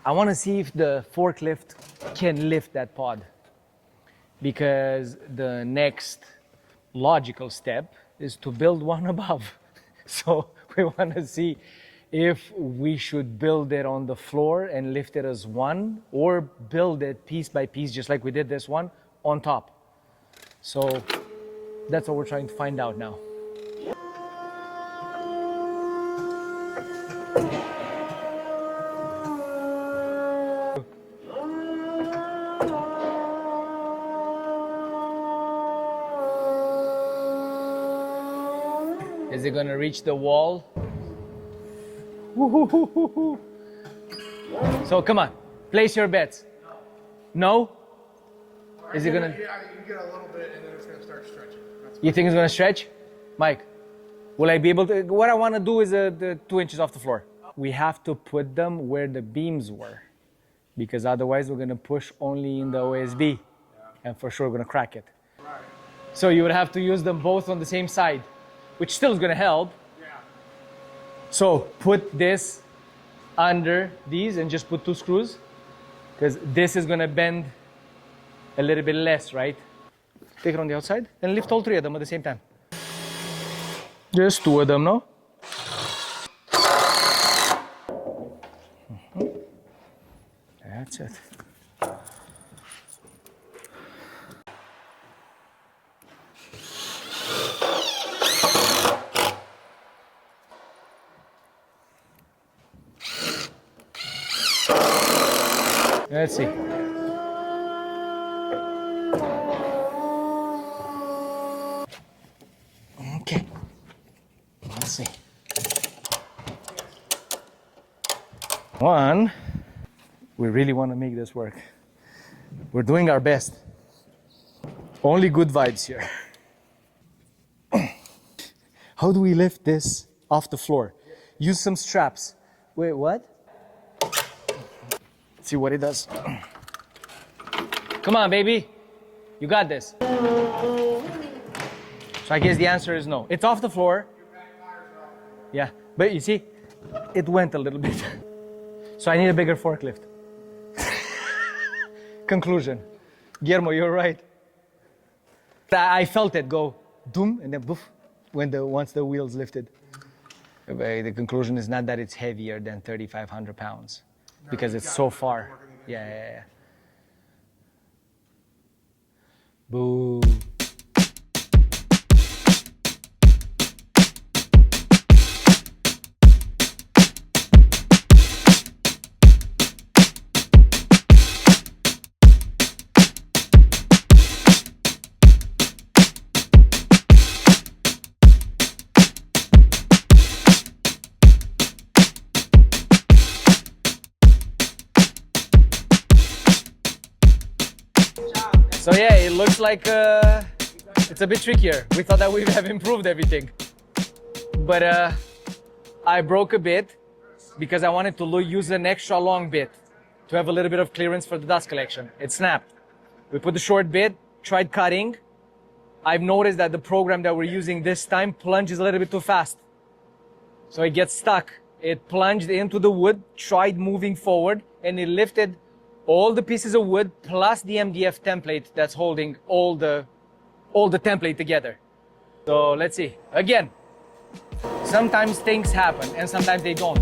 I want to see if the forklift can lift that pod, because the next logical step is to build one above. So we want to see if we should build it on the floor and lift it as one, or build it piece by piece, just like we did this one, on top. So that's what we're trying to find out now. Is it gonna reach the wall? So come on, place your bets. No? Is it gonna? Yeah, you get a little bit and then it's gonna start stretching. You think it's gonna stretch? Mike, will I be able to? What I wanna do is the 2 inches off the floor. We have to put them where the beams were, because otherwise we're gonna push only in the OSB, and for sure we're gonna crack it. Right. So you would have to use them both on the same side, which still is gonna help. Yeah. So put this under these and just put 2 screws, because this is gonna bend a little bit less, right? Take it on the outside and lift all 3 of them at the same time. Just 2 of them, no? That's it. Let's see. Okay. Let's see. 1. We really want to make this work. We're doing our best. Only good vibes here. How do we lift this off the floor? Use some straps. Wait, what? See what it does. Come on, baby. You got this. So I guess the answer is no. It's off the floor. Yeah, but you see, it went a little bit. So I need a bigger forklift. Conclusion. Guillermo, you're right. I felt it go doom and then boof once the wheels lifted. But the conclusion is not that it's heavier than 3,500 pounds, because it's so far. Yeah. Boo. So yeah, it looks like it's a bit trickier. We thought that we would have improved everything. But I broke a bit because I wanted to use an extra long bit to have a little bit of clearance for the dust collection. It snapped. We put the short bit, tried cutting. I've noticed that the program that we're using this time plunges a little bit too fast. So it gets stuck. It plunged into the wood, tried moving forward, and it lifted all the pieces of wood plus the MDF template that's holding all the template together. So let's see. Again, sometimes things happen and sometimes they don't.